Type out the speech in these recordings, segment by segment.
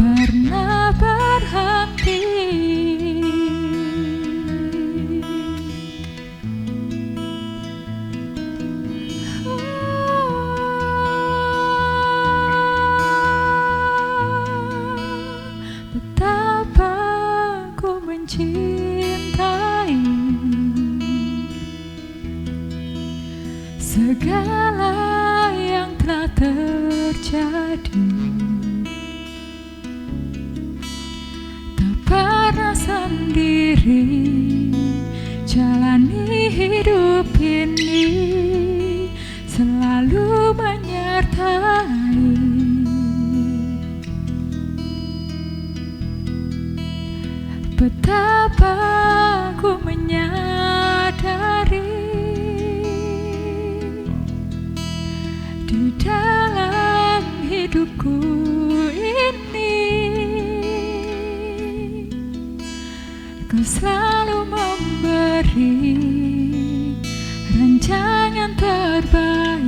pernah berhenti. Betapa ku mencintai segala yang telah terjadi. Tak pernah sendiri jalani hidup ini, selalu menyertai. Betapa ku menyadari di dalam hidupku ini, kau selalu memberi rancangan terbaik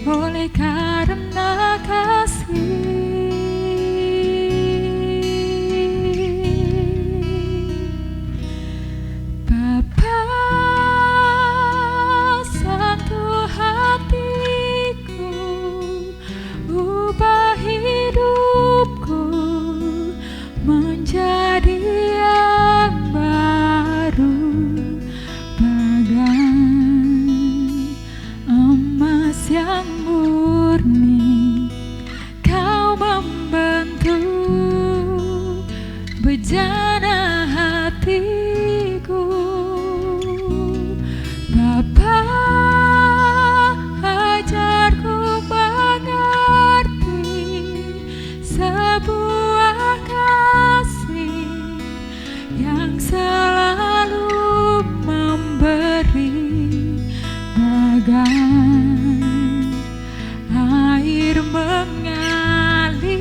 oleh karena kasih. Bapa, sentuh hatiku, ubah hidupku menjadi yang baru, bagai emas yang murni. Kau membentuk bejana hatiku. Bapa, ajarku mengerti sebuah kasih yang selalu memberi, bagai air mengalir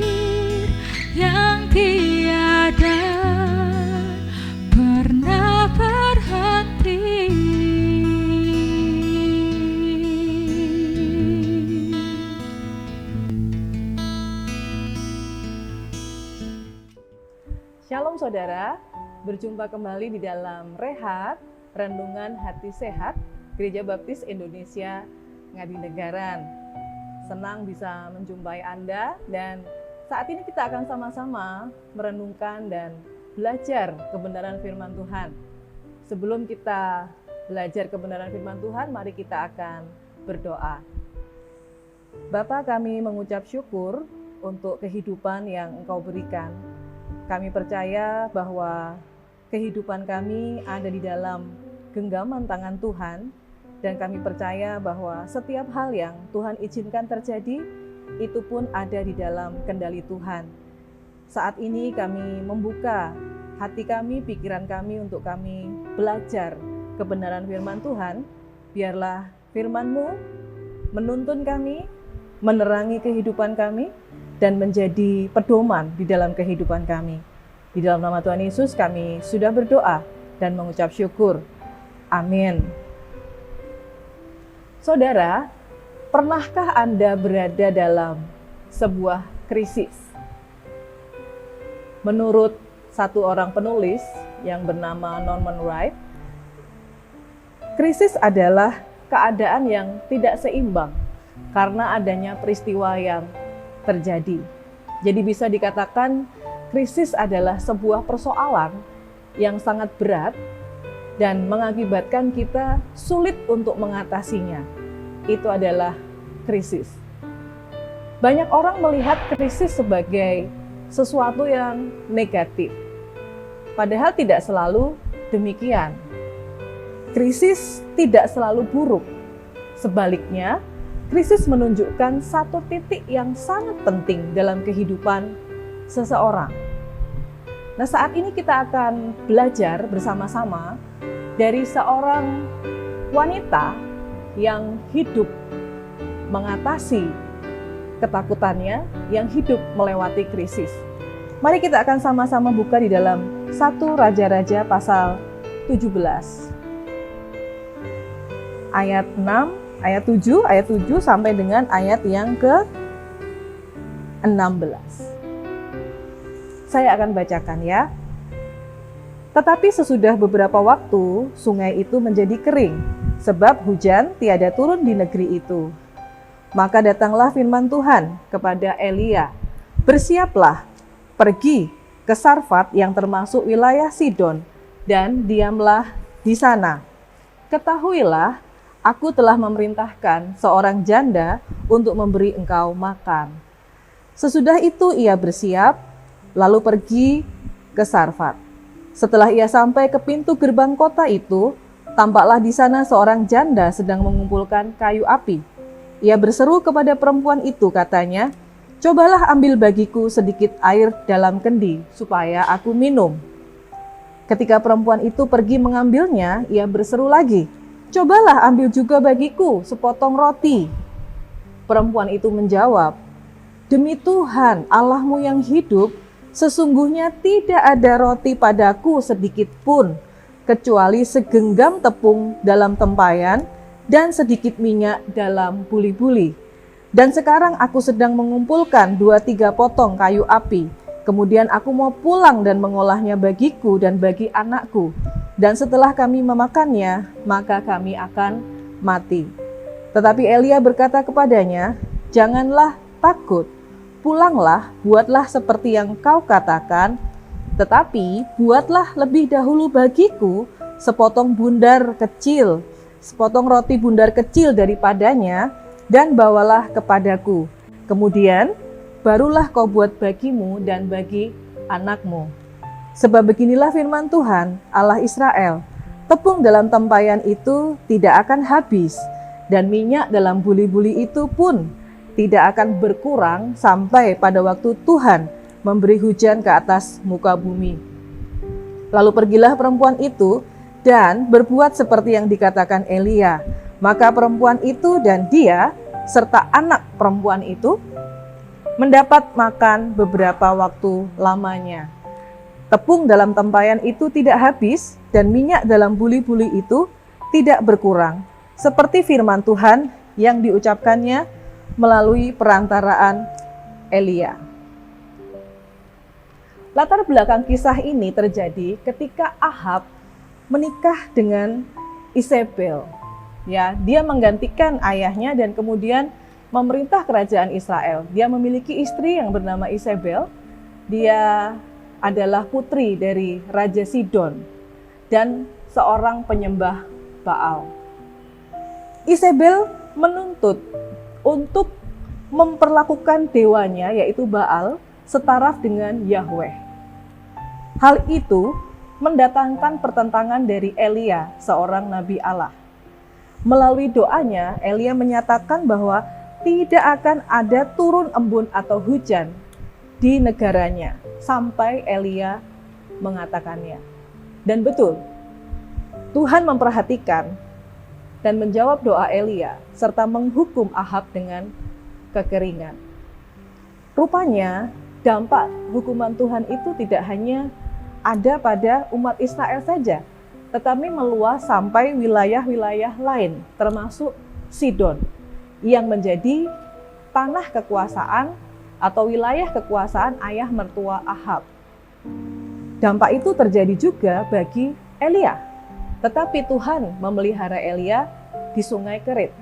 yang tiada pernah berhenti. Shalom saudara, berjumpa kembali di dalam Rehat, Renungan Hati Sehat, Gereja Baptis Indonesia Ngadinegara. Senang bisa menjumpai Anda, dan saat ini kita akan sama-sama merenungkan dan belajar kebenaran firman Tuhan. Sebelum kita belajar kebenaran firman Tuhan, mari kita akan berdoa. Bapa, kami mengucap syukur untuk kehidupan yang Engkau berikan. Kami percaya bahwa kehidupan kami ada di dalam genggaman tangan Tuhan, dan kami percaya bahwa setiap hal yang Tuhan izinkan terjadi, itu pun ada di dalam kendali Tuhan. Saat ini kami membuka hati kami, pikiran kami untuk kami belajar kebenaran firman Tuhan. Biarlah firman-Mu menuntun kami, menerangi kehidupan kami, dan menjadi pedoman di dalam kehidupan kami. Di dalam nama Tuhan Yesus kami sudah berdoa dan mengucap syukur. Amin. Saudara, pernahkah Anda berada dalam sebuah krisis? Menurut satu orang penulis yang bernama Norman Wright, krisis adalah keadaan yang tidak seimbang karena adanya peristiwa yang terjadi. Jadi bisa dikatakan krisis adalah sebuah persoalan yang sangat berat dan mengakibatkan kita sulit untuk mengatasinya. Itu adalah krisis. Banyak orang melihat krisis sebagai sesuatu yang negatif. Padahal tidak selalu demikian. Krisis tidak selalu buruk. Sebaliknya, krisis menunjukkan satu titik yang sangat penting dalam kehidupan seseorang. Nah, saat ini kita akan belajar bersama-sama dari seorang wanita yang hidup mengatasi ketakutannya, yang hidup melewati krisis. Mari kita akan sama-sama buka di dalam 1 Raja-Raja pasal 17. Ayat 6, ayat 7 sampai dengan ayat yang ke-16. Saya akan bacakan ya. Tetapi sesudah beberapa waktu, sungai itu menjadi kering, sebab hujan tiada turun di negeri itu. Maka datanglah firman Tuhan kepada Elia, "Bersiaplah, pergi ke Sarfat yang termasuk wilayah Sidon, dan diamlah di sana. Ketahuilah, aku telah memerintahkan seorang janda untuk memberi engkau makan." Sesudah itu ia bersiap, lalu pergi ke Sarfat. Setelah ia sampai ke pintu gerbang kota itu, tampaklah di sana seorang janda sedang mengumpulkan kayu api. Ia berseru kepada perempuan itu, katanya, "Cobalah ambil bagiku sedikit air dalam kendi, supaya aku minum." Ketika perempuan itu pergi mengambilnya, ia berseru lagi, "Cobalah ambil juga bagiku sepotong roti." Perempuan itu menjawab, "Demi Tuhan Allahmu yang hidup, sesungguhnya tidak ada roti padaku sedikit pun, kecuali segenggam tepung dalam tempayan dan sedikit minyak dalam buli-buli. Dan sekarang aku sedang mengumpulkan 2-3 potong kayu api. Kemudian aku mau pulang dan mengolahnya bagiku dan bagi anakku. Dan setelah kami memakannya, maka kami akan mati." Tetapi Elia berkata kepadanya, "Janganlah takut, pulanglah, buatlah seperti yang kau katakan, tetapi buatlah lebih dahulu bagiku sepotong roti bundar kecil daripadanya, dan bawalah kepadaku. Kemudian barulah kau buat bagimu dan bagi anakmu. Sebab beginilah firman Tuhan, Allah Israel, tepung dalam tempayan itu tidak akan habis, dan minyak dalam buli-buli itu pun tidak akan berkurang sampai pada waktu Tuhan memberi hujan ke atas muka bumi." Lalu pergilah perempuan itu dan berbuat seperti yang dikatakan Elia. Maka perempuan itu dan dia serta anak perempuan itu mendapat makan beberapa waktu lamanya. Tepung dalam tempayan itu tidak habis dan minyak dalam buli-buli itu tidak berkurang, seperti firman Tuhan yang diucapkannya melalui perantaraan Elia. Latar belakang kisah ini terjadi ketika Ahab menikah dengan Isabel. Ya, dia menggantikan ayahnya dan kemudian memerintah kerajaan Israel. Dia memiliki istri yang bernama Isabel. Dia adalah putri dari Raja Sidon dan seorang penyembah Baal. Isabel menuntut untuk memperlakukan dewanya, yaitu Baal, setaraf dengan Yahweh. Hal itu mendatangkan pertentangan dari Elia, seorang nabi Allah. Melalui doanya, Elia menyatakan bahwa tidak akan ada turun embun atau hujan di negaranya sampai Elia mengatakannya. Dan betul, Tuhan memperhatikan dan menjawab doa Elia serta menghukum Ahab dengan kekeringan. Rupanya, dampak hukuman Tuhan itu tidak hanya ada pada umat Israel saja, tetapi meluas sampai wilayah-wilayah lain, termasuk Sidon, yang menjadi tanah kekuasaan atau wilayah kekuasaan ayah mertua Ahab. Dampak itu terjadi juga bagi Elia, tetapi Tuhan memelihara Elia di Sungai Kerit.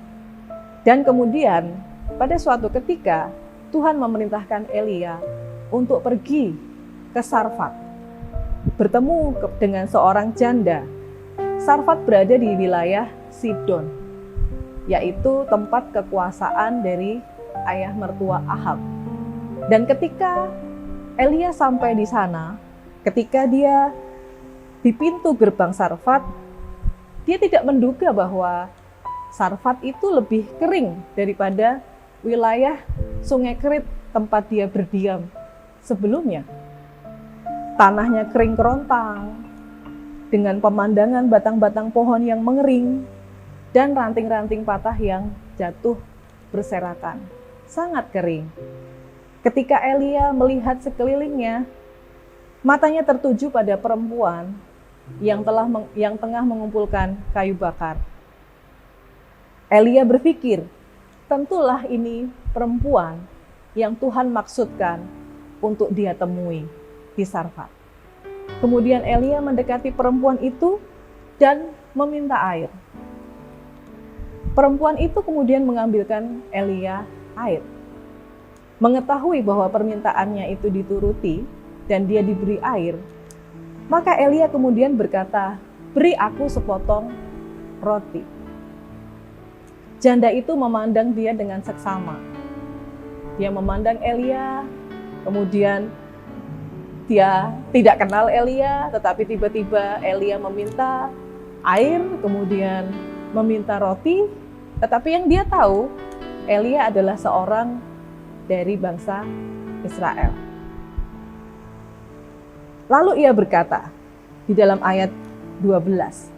Dan kemudian pada suatu ketika Tuhan memerintahkan Elia untuk pergi ke Sarfat, bertemu dengan seorang janda. Sarfat berada di wilayah Sidon, yaitu tempat kekuasaan dari ayah mertua Ahab. Dan ketika Elia sampai di sana, ketika dia di pintu gerbang Sarfat, dia tidak menduga bahwa Sarfat itu lebih kering daripada wilayah Sungai Kerit tempat dia berdiam sebelumnya. Tanahnya kering kerontang, dengan pemandangan batang-batang pohon yang mengering dan ranting-ranting patah yang jatuh berserakan. Sangat kering. Ketika Elia melihat sekelilingnya, matanya tertuju pada perempuan yang tengah mengumpulkan kayu bakar. Elia berpikir, tentulah ini perempuan yang Tuhan maksudkan untuk dia temui. di Sarfat. Kemudian Elia mendekati perempuan itu dan meminta air. Perempuan itu kemudian mengambilkan Elia air. Mengetahui bahwa permintaannya itu dituruti dan dia diberi air, maka Elia kemudian berkata, "Beri aku sepotong roti." Janda itu memandang dia dengan seksama. Dia memandang Elia, kemudian dia tidak kenal Elia, tetapi tiba-tiba Elia meminta air, kemudian meminta roti, tetapi yang dia tahu, Elia adalah seorang dari bangsa Israel. Lalu ia berkata di dalam ayat 12,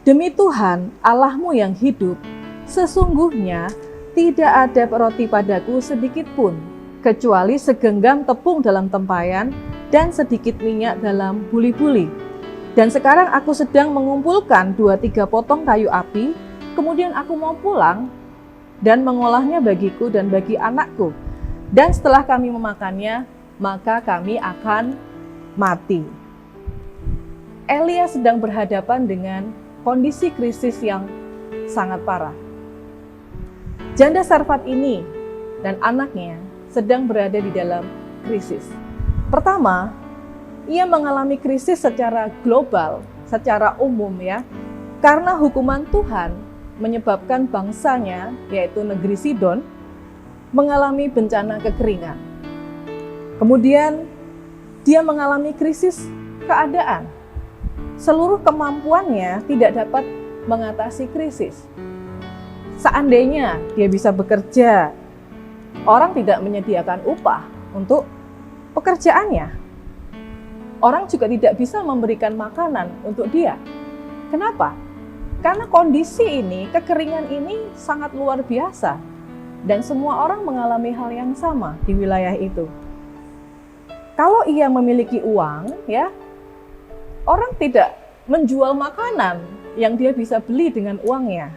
"Demi Tuhan Allahmu yang hidup, sesungguhnya tidak ada roti padaku sedikit pun, kecuali segenggam tepung dalam tempayan dan sedikit minyak dalam buli-buli. Dan sekarang aku sedang mengumpulkan 2-3 potong kayu api, kemudian aku mau pulang dan mengolahnya bagiku dan bagi anakku. Dan setelah kami memakannya, maka kami akan mati." Elia sedang berhadapan dengan kondisi krisis yang sangat parah. Janda Sarfat ini dan anaknya sedang berada di dalam krisis. Pertama, ia mengalami krisis secara global, secara umum ya, karena hukuman Tuhan menyebabkan bangsanya, yaitu negeri Sidon, mengalami bencana kekeringan. Kemudian dia mengalami krisis keadaan. Seluruh kemampuannya tidak dapat mengatasi krisis. Seandainya dia bisa bekerja, orang tidak menyediakan upah untuk pekerjaannya. Orang juga tidak bisa memberikan makanan untuk dia. Kenapa? Karena kondisi ini, kekeringan ini sangat luar biasa. Dan semua orang mengalami hal yang sama di wilayah itu. Kalau ia memiliki uang, ya, orang tidak menjual makanan yang dia bisa beli dengan uangnya.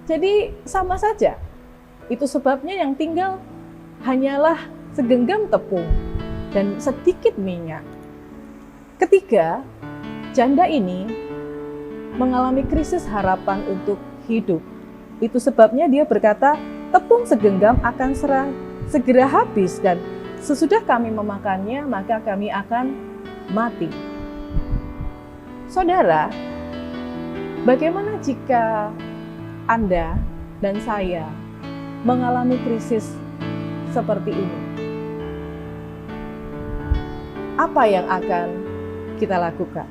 Jadi sama saja. Itu sebabnya yang tinggal hanyalah segenggam tepung dan sedikit minyak. Ketiga, janda ini mengalami krisis harapan untuk hidup. Itu sebabnya dia berkata, "Tepung segenggam akan segera habis dan sesudah kami memakannya, maka kami akan mati." Saudara, bagaimana jika Anda dan saya mengalami krisis seperti ini? Apa yang akan kita lakukan?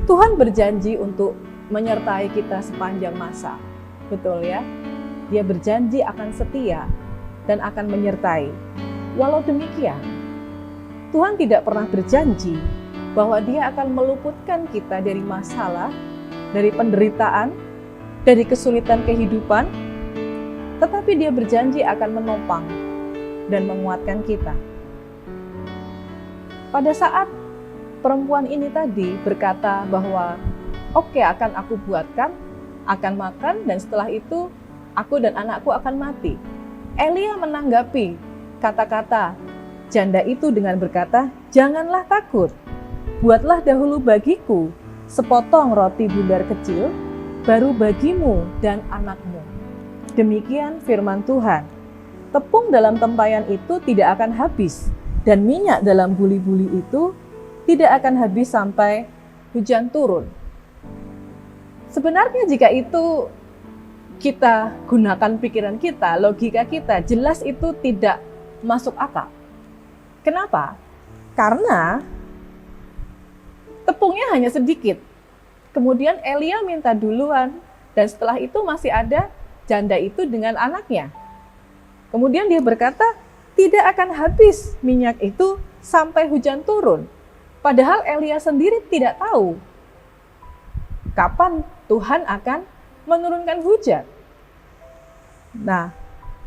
Tuhan berjanji untuk menyertai kita sepanjang masa. Betul ya? Dia berjanji akan setia dan akan menyertai. Walau demikian, Tuhan tidak pernah berjanji bahwa Dia akan meluputkan kita dari masalah, dari penderitaan, dari kesulitan kehidupan, tetapi Dia berjanji akan menopang dan menguatkan kita. Pada saat perempuan ini tadi berkata bahwa oke, akan aku buatkan, akan makan, dan setelah itu aku dan anakku akan mati. Elia menanggapi kata-kata janda itu dengan berkata, "Janganlah takut, buatlah dahulu bagiku sepotong roti bundar kecil, baru bagimu dan anakmu." Demikian firman Tuhan. Tepung dalam tempayan itu tidak akan habis, dan minyak dalam buli-buli itu tidak akan habis sampai hujan turun. Sebenarnya jika itu kita gunakan pikiran kita, logika kita, jelas itu tidak masuk akal. Kenapa? Karena tepungnya hanya sedikit. Kemudian Elia minta duluan, dan setelah itu masih ada janda itu dengan anaknya. Kemudian dia berkata, tidak akan habis minyak itu sampai hujan turun. Padahal Elia sendiri tidak tahu kapan Tuhan akan menurunkan hujan. Nah,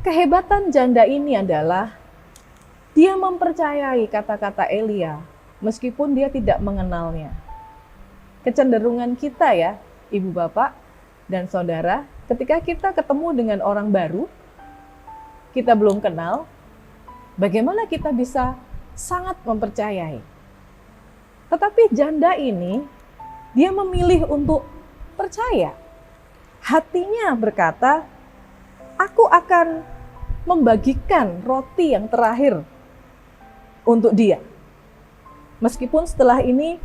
kehebatan janda ini adalah dia mempercayai kata-kata Elia meskipun dia tidak mengenalnya. Kecenderungan kita ya, ibu bapak dan saudara, ketika kita ketemu dengan orang baru, kita belum kenal, bagaimana kita bisa sangat mempercayai? Tetapi janda ini, dia memilih untuk percaya. Hatinya berkata, aku akan membagikan roti yang terakhir untuk dia. Meskipun setelah ini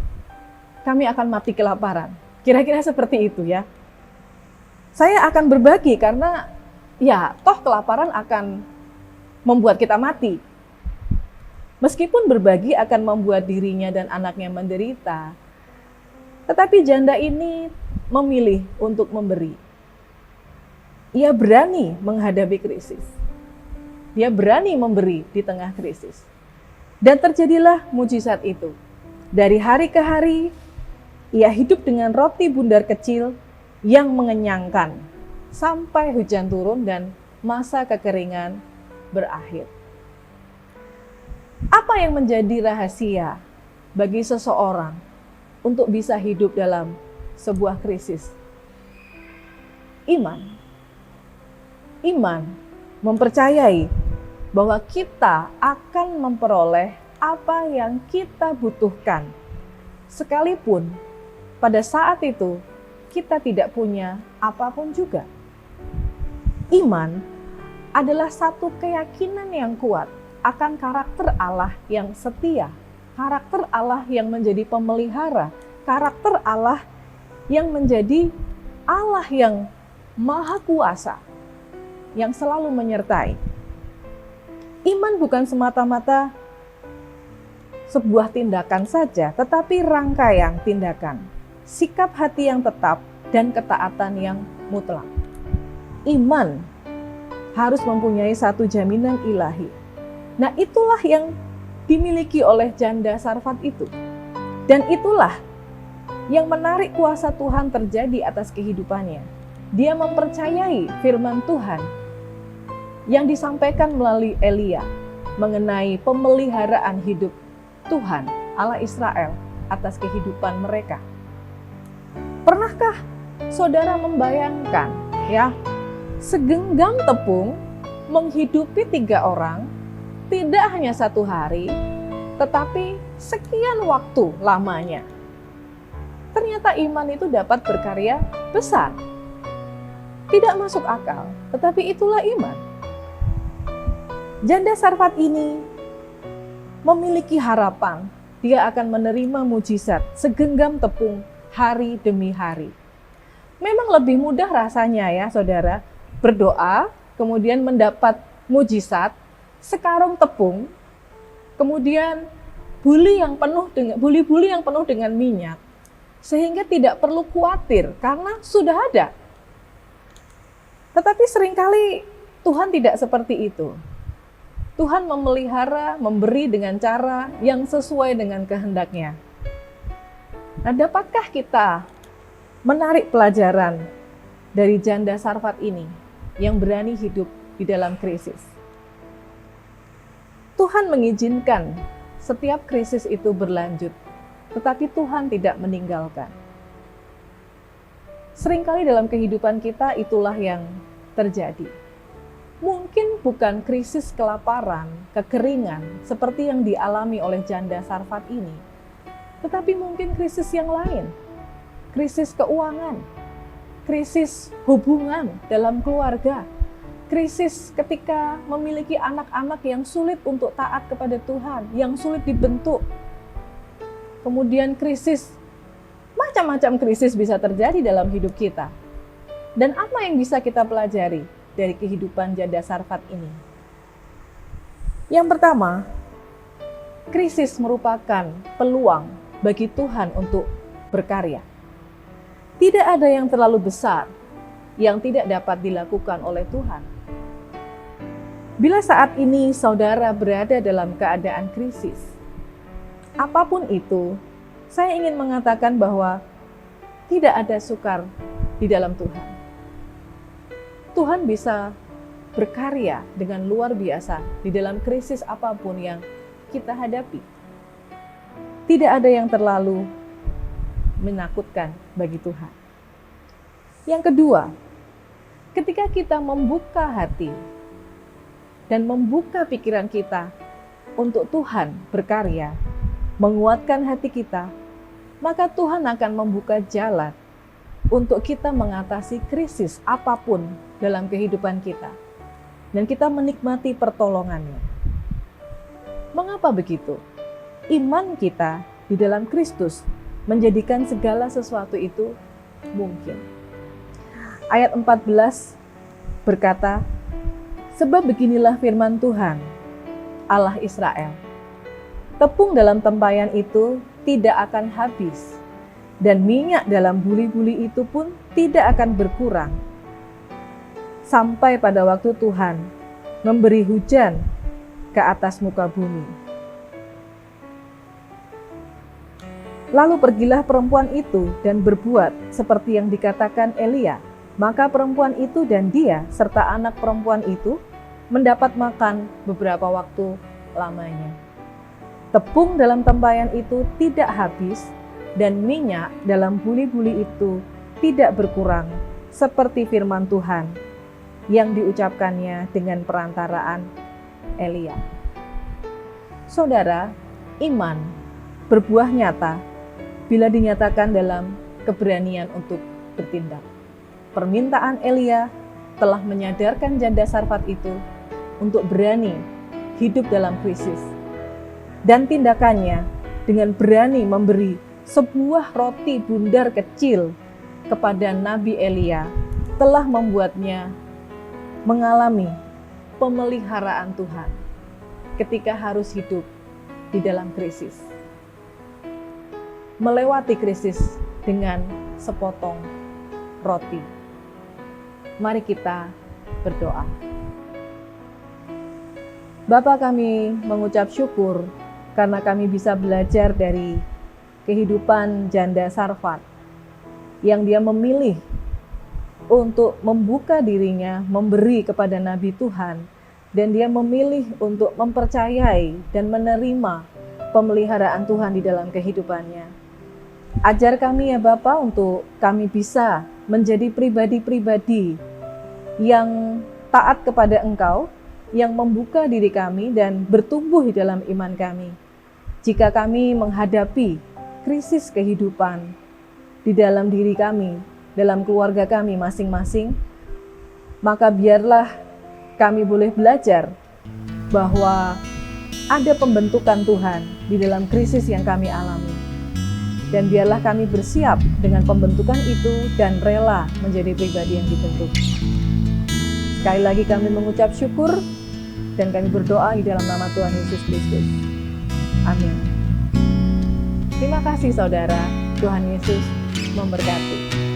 kami akan mati kelaparan. Kira-kira seperti itu ya. Saya akan berbagi karena ya toh kelaparan akan membuat kita mati. Meskipun berbagi akan membuat dirinya dan anaknya menderita, tetapi janda ini memilih untuk memberi. Ia berani menghadapi krisis. Dia berani memberi di tengah krisis. Dan terjadilah mujizat itu. Dari hari ke hari, ia hidup dengan roti bundar kecil yang mengenyangkan sampai hujan turun dan masa kekeringan berakhir. Apa yang menjadi rahasia bagi seseorang untuk bisa hidup dalam sebuah krisis? Iman. Iman mempercayai bahwa kita akan memperoleh apa yang kita butuhkan, sekalipun pada saat itu kita tidak punya apapun juga. Iman adalah satu keyakinan yang kuat akan karakter Allah yang setia, karakter Allah yang menjadi pemelihara, karakter Allah yang menjadi Allah yang maha kuasa, yang selalu menyertai. Iman bukan semata-mata sebuah tindakan saja, tetapi rangkaian tindakan, sikap hati yang tetap, dan ketaatan yang mutlak. Iman harus mempunyai satu jaminan ilahi. Nah, itulah yang dimiliki oleh janda Sarfat itu. Dan itulah yang menarik kuasa Tuhan terjadi atas kehidupannya. Dia mempercayai firman Tuhan yang disampaikan melalui Elia mengenai pemeliharaan hidup Tuhan, Allah Israel, atas kehidupan mereka. Pernahkah saudara membayangkan ya, segenggam tepung menghidupi 3 orang, tidak hanya 1 hari, tetapi sekian waktu lamanya. Ternyata iman itu dapat berkarya besar. Tidak masuk akal, tetapi itulah iman. Janda Sarfat ini memiliki harapan, dia akan menerima mujizat segenggam tepung hari demi hari. Memang lebih mudah rasanya ya saudara, berdoa, kemudian mendapat mujizat, sekarung tepung, kemudian buli yang penuh dengan minyak, sehingga tidak perlu khawatir karena sudah ada. Tetapi seringkali Tuhan tidak seperti itu. Tuhan memelihara, memberi dengan cara yang sesuai dengan kehendaknya. Nah, dapatkah kita menarik pelajaran dari janda Sarfat ini yang berani hidup di dalam krisis? Tuhan mengizinkan setiap krisis itu berlanjut, tetapi Tuhan tidak meninggalkan. Seringkali dalam kehidupan kita itulah yang terjadi. Mungkin bukan krisis kelaparan, kekeringan seperti yang dialami oleh janda Sarfat ini, tetapi mungkin krisis yang lain, krisis keuangan, krisis hubungan dalam keluarga, krisis ketika memiliki anak-anak yang sulit untuk taat kepada Tuhan, yang sulit dibentuk. Kemudian krisis, macam-macam krisis bisa terjadi dalam hidup kita. Dan apa yang bisa kita pelajari dari kehidupan janda Sarfat ini? Yang pertama, krisis merupakan peluang bagi Tuhan untuk berkarya. Tidak ada yang terlalu besar yang tidak dapat dilakukan oleh Tuhan. Bila saat ini saudara berada dalam keadaan krisis, apapun itu, saya ingin mengatakan bahwa tidak ada sukar di dalam Tuhan. Tuhan bisa berkarya dengan luar biasa di dalam krisis apapun yang kita hadapi. Tidak ada yang terlalu menakutkan bagi Tuhan. Yang kedua, ketika kita membuka hati, dan membuka pikiran kita untuk Tuhan berkarya, menguatkan hati kita, maka Tuhan akan membuka jalan untuk kita mengatasi krisis apapun dalam kehidupan kita. Dan kita menikmati pertolongannya. Mengapa begitu? Iman kita di dalam Kristus menjadikan segala sesuatu itu mungkin. Ayat 14 berkata, sebab beginilah firman Tuhan, Allah Israel. Tepung dalam tempayan itu tidak akan habis, dan minyak dalam buli-buli itu pun tidak akan berkurang, sampai pada waktu Tuhan memberi hujan ke atas muka bumi. Lalu pergilah perempuan itu dan berbuat seperti yang dikatakan Elia. Maka perempuan itu dan dia serta anak perempuan itu mendapat makan beberapa waktu lamanya. Tepung dalam tempayan itu tidak habis, dan minyak dalam buli-buli itu tidak berkurang, seperti firman Tuhan yang diucapkannya dengan perantaraan Elia. Saudara, iman berbuah nyata bila dinyatakan dalam keberanian untuk bertindak. Permintaan Elia telah menyadarkan janda Sarfat itu untuk berani hidup dalam krisis. Dan tindakannya dengan berani memberi sebuah roti bundar kecil kepada Nabi Elia telah membuatnya mengalami pemeliharaan Tuhan ketika harus hidup di dalam krisis. Melewati krisis dengan sepotong roti. Mari kita berdoa. Bapa, kami mengucap syukur karena kami bisa belajar dari kehidupan janda Sarfat yang dia memilih untuk membuka dirinya, memberi kepada Nabi Tuhan, dan dia memilih untuk mempercayai dan menerima pemeliharaan Tuhan di dalam kehidupannya. Ajar kami ya Bapa untuk kami bisa menjadi pribadi-pribadi yang taat kepada Engkau, yang membuka diri kami dan bertumbuh di dalam iman kami. Jika kami menghadapi krisis kehidupan di dalam diri kami, dalam keluarga kami masing-masing, maka biarlah kami boleh belajar bahwa ada pembentukan Tuhan di dalam krisis yang kami alami. Dan biarlah kami bersiap dengan pembentukan itu dan rela menjadi pribadi yang dibentuk. Sekali lagi kami mengucap syukur dan kami berdoa di dalam nama Tuhan Yesus Kristus. Amin. Terima kasih saudara, Tuhan Yesus memberkati.